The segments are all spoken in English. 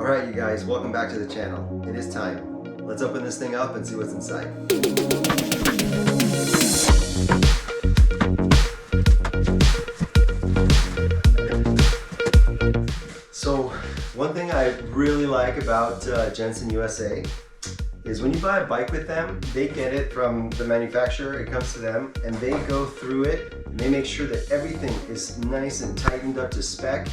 Alright you guys, welcome back to the channel. It is time. Let's open this thing up and see what's inside. So one thing I really like about JensonUSA is when you buy a bike with them, they get it from the manufacturer, it comes to them, and they go through it and they make sure that everything is nice and tightened up to spec,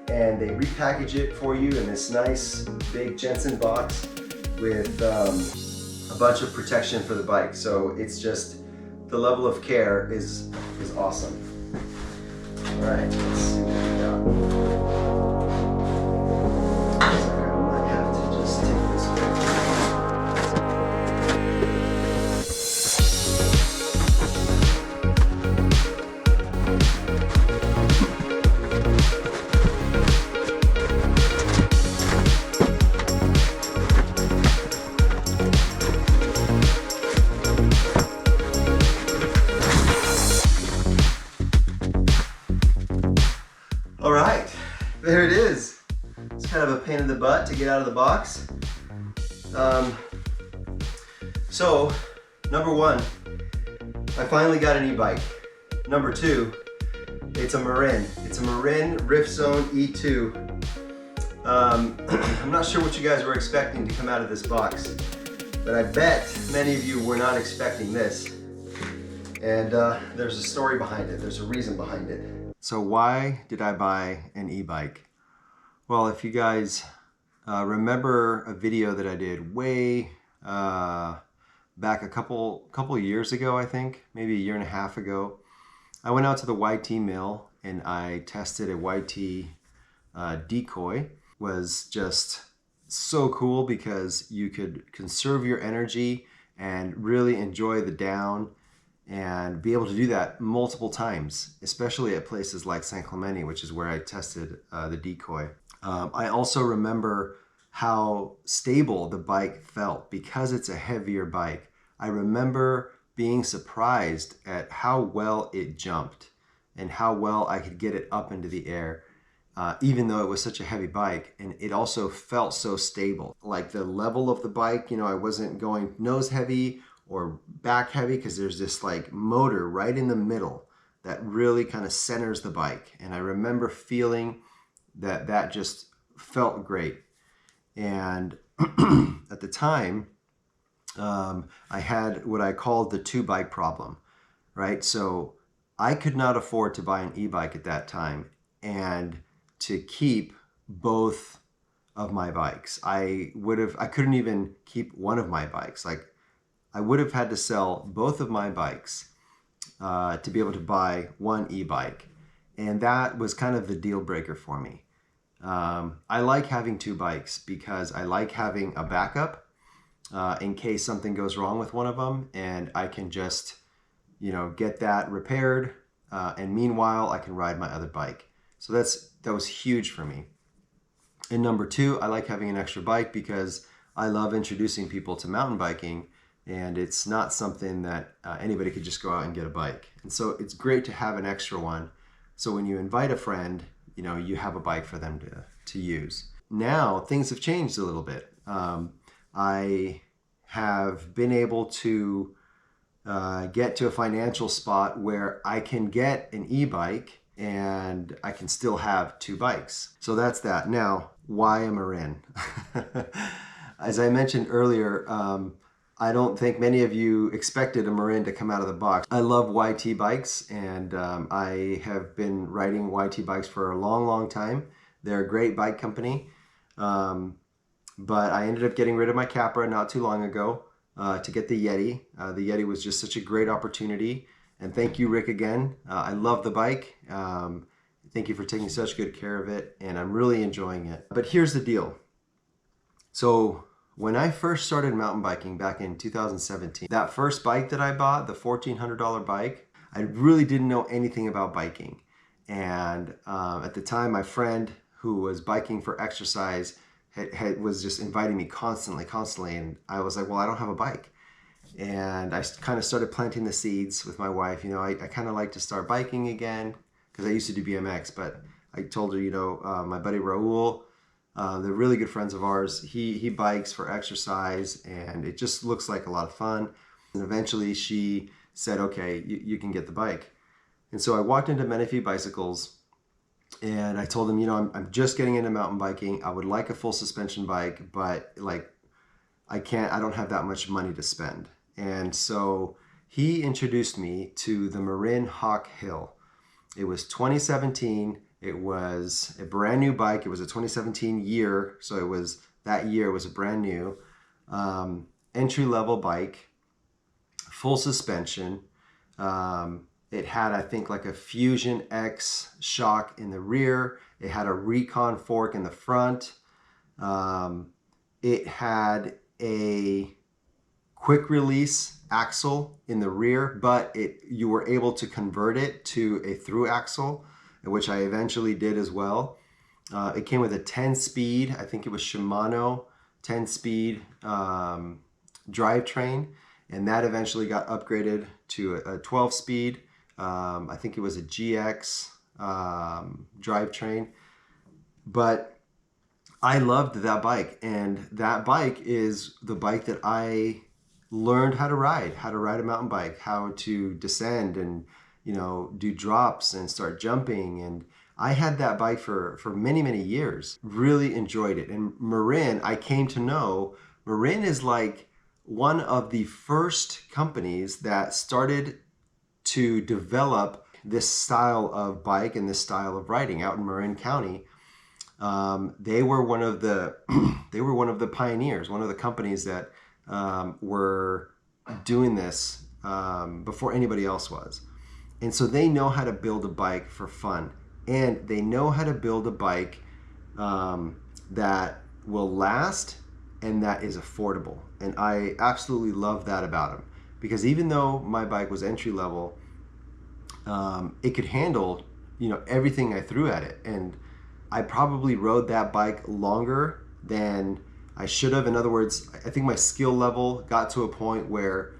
and they repackage it for you in this nice big Jenson box with a bunch of protection for the bike. So it's just, the level of care is awesome. All right, let's see what we got. All right, there it is. It's kind of a pain in the butt to get out of the box. So, number one, I finally got an e-bike. Number two, it's a Marin. It's a Marin RiftZone E2. I'm not sure what you guys were expecting to come out of this box, but I bet many of you were not expecting this. And there's a story behind it. There's a reason behind it. So why did I buy an e-bike? Well, if you guys remember a video that I did way back a couple years ago, I think, maybe a year and a half ago, I went out to the YT mill and I tested a YT decoy. Was just so cool because you could conserve your energy and really enjoy the down and be able to do that multiple times, especially at places like San Clemente, which is where I tested the decoy. I also remember how stable the bike felt because it's a heavier bike. I remember being surprised at how well it jumped and how well I could get it up into the air, even though it was such a heavy bike. And it also felt so stable. Like the level of the bike, you know, I wasn't going nose heavy or back heavy because there's this like motor right in the middle that really kind of centers the bike. And I remember feeling that just felt great. And at the time, I had what I called the two bike problem, right? So I could not afford to buy an e-bike at that time and to keep both of my bikes. I couldn't even keep one of my bikes. Like, I would have had to sell both of my bikes to be able to buy one e-bike. And that was kind of the deal breaker for me. I like having two bikes because I like having a backup in case something goes wrong with one of them, and I can just, you know, get that repaired. And meanwhile, I can ride my other bike. So that was huge for me. And number two, I like having an extra bike because I love introducing people to mountain biking. And it's not something that anybody could just go out and get a bike. And so it's great to have an extra one. So when you invite a friend, you know, you have a bike for them to use. Now things have changed a little bit. I have been able to get to a financial spot where I can get an e-bike and I can still have two bikes. So that's that. Now, why a Marin? As I mentioned earlier, I don't think many of you expected a Marin to come out of the box. I love YT bikes, and I have been riding YT bikes for a long time. They're a great bike company, but I ended up getting rid of my Capra not too long ago to get the Yeti. The Yeti was just such a great opportunity, and thank you, Rick, again. I love the bike. Thank you for taking such good care of it, and I'm really enjoying it. But here's the deal. So when I first started mountain biking back in 2017, that first bike that I bought, the $1,400 bike, I really didn't know anything about biking. And at the time, my friend who was biking for exercise was just inviting me constantly. And I was like, well, I don't have a bike. And I kind of started planting the seeds with my wife. You know, I kind of like to start biking again because I used to do BMX, but I told her, you know, my buddy Raul, They're really good friends of ours. He bikes for exercise, and it just looks like a lot of fun. And eventually she said, okay, you can get the bike. And so I walked into Menifee Bicycles, and I told him, you know, I'm just getting into mountain biking. I would like a full suspension bike, but like I don't have that much money to spend. And so he introduced me to the Marin Hawk Hill. It was 2017. It was a brand new bike. It was a 2017 year. So it was that year, it was a brand new entry-level bike, full suspension. It had, I think, like a Fusion X shock in the rear. It had a Recon fork in the front. It had a quick release axle in the rear, but you were able to convert it to a through axle, which I eventually did as well. It came with a 10-speed, I think it was Shimano 10-speed drivetrain, and that eventually got upgraded to a 12-speed. I think it was a GX drivetrain. But I loved that bike, and that bike is the bike that I learned how to ride a mountain bike, how to descend and, you know, do drops and start jumping. And I had that bike for many, many years. Really enjoyed it. And Marin, I came to know, Marin is like one of the first companies that started to develop this style of bike and this style of riding out in Marin County. They were one of the pioneers, one of the companies that were doing this before anybody else was. And so they know how to build a bike for fun, and they know how to build a bike that will last and that is affordable. And I absolutely love that about them, because even though my bike was entry level, it could handle, you know, everything I threw at it. And I probably rode that bike longer than I should have. In other words, I think my skill level got to a point where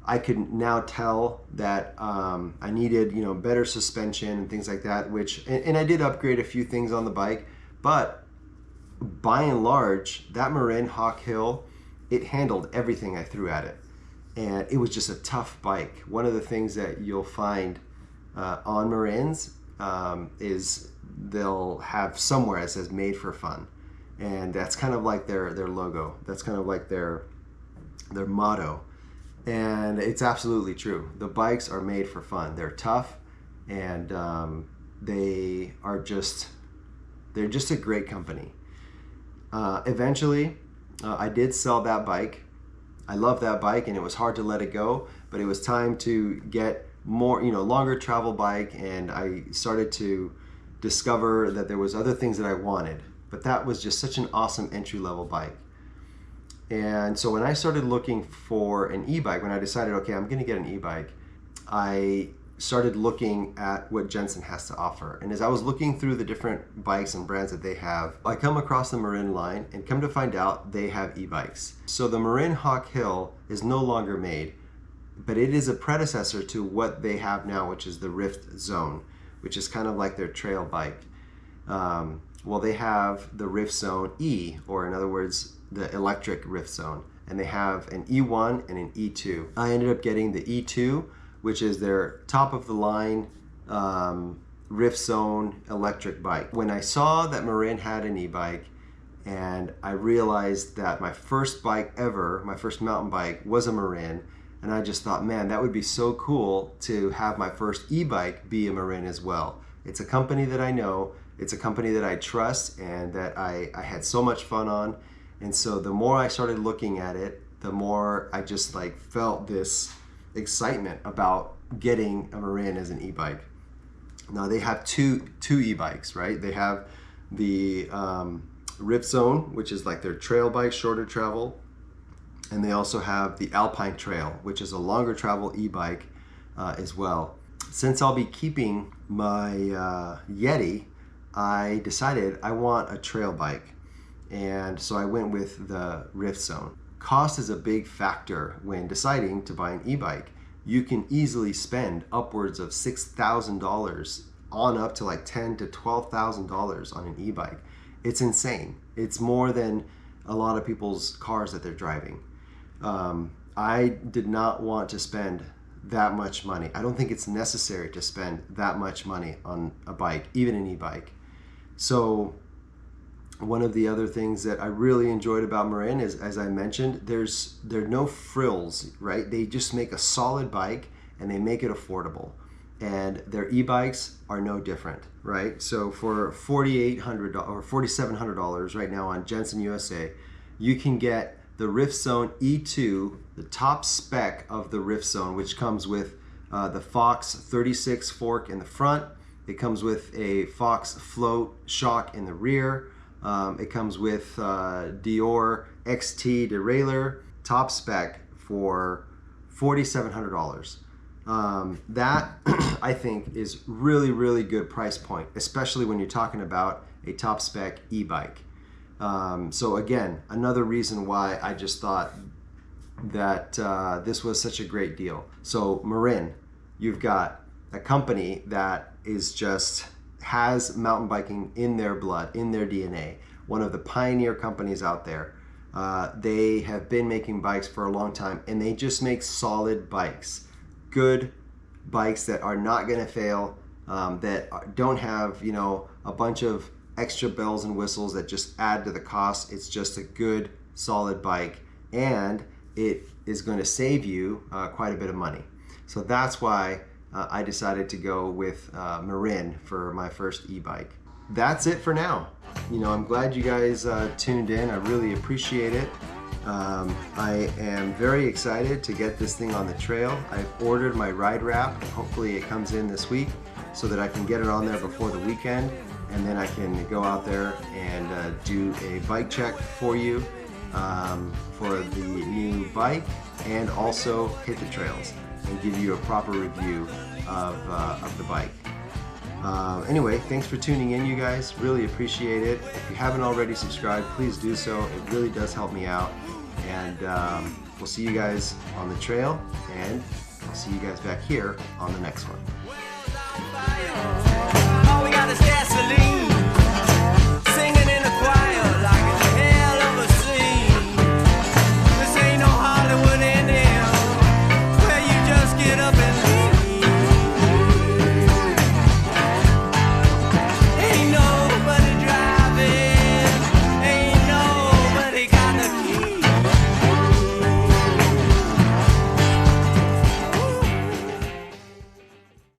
I could now tell that I needed, you know, better suspension and things like that, and I did upgrade a few things on the bike, but by and large, that Marin Hawk Hill, it handled everything I threw at it. And it was just a tough bike. One of the things that you'll find on Marins is they'll have somewhere it says made for fun. And that's kind of like their logo. That's kind of like their motto. And it's absolutely true. The bikes are made for fun. They're tough, and they're just a great company. Eventually, I did sell that bike. I love that bike, and it was hard to let it go, but it was time to get more, you know, longer travel bike, and I started to discover that there was other things that I wanted, but that was just such an awesome entry-level bike. And so when I started looking for an e-bike, when I decided, okay, I'm gonna get an e-bike, I started looking at what Jenson has to offer. And as I was looking through the different bikes and brands that they have, I come across the Marin line, and come to find out they have e-bikes. So the Marin Hawk Hill is no longer made, but it is a predecessor to what they have now, which is the Rift Zone, which is kind of like their trail bike. Well, they have the Rift Zone E, or in other words, the electric Rift Zone, and they have an E1 and an E2. I ended up getting the E2, which is their top of the line Rift Zone electric bike. When I saw that Marin had an e-bike, and I realized that my first bike ever, my first mountain bike, was a Marin, and I just thought, man, that would be so cool to have my first e-bike be a Marin as well. It's a company that I know, it's a company that I trust, and that I had so much fun on. And so the more I started looking at it, the more I just like felt this excitement about getting a Marin as an e-bike. Now they have two e-bikes, right? They have the Rift Zone, which is like their trail bike, shorter travel. And they also have the Alpine Trail, which is a longer travel e-bike as well. Since I'll be keeping my Yeti, I decided I want a trail bike. And so I went with the Rift Zone. Cost is a big factor when deciding to buy an e-bike. You can easily spend upwards of $6,000 on up to like $10,000 to $12,000 on an e-bike. It's insane. It's more than a lot of people's cars that they're driving. I did not want to spend that much money. I don't think it's necessary to spend that much money on a bike, even an e-bike. So one of the other things that I really enjoyed about Marin is, as I mentioned, there are no frills, right? They just make a solid bike and they make it affordable. And their e-bikes are no different, right? So for $4,800 or $4,700 right now on JensonUSA, you can get the RiftZone E2, the top spec of the RiftZone, which comes with the Fox 36 fork in the front. It comes with a Fox float shock in the rear. It comes with Dior XT derailleur, top spec for $4,700. That I think is really, really good price point, especially when you're talking about a top spec e-bike. So again, another reason why I just thought that this was such a great deal. So Marin, you've got a company that is just has mountain biking in their blood, in their DNA. One of the pioneer companies out there. They have been making bikes for a long time, and they just make solid bikes. Good bikes that are not going to fail, that don't have, you know, a bunch of extra bells and whistles that just add to the cost. It's just a good, solid bike, and it is going to save you quite a bit of money. So that's why I decided to go with Marin for my first e-bike. That's it for now. You know, I'm glad you guys tuned in. I really appreciate it. I am very excited to get this thing on the trail. I've ordered my ride wrap. Hopefully it comes in this week so that I can get it on there before the weekend, and then I can go out there and do a bike check for you for the new bike, and also hit the trails and give you a proper review of the bike. Anyway, thanks for tuning in, you guys. Really appreciate it. If you haven't already subscribed, please do so. It really does help me out. And we'll see you guys on the trail, and I'll see you guys back here on the next one.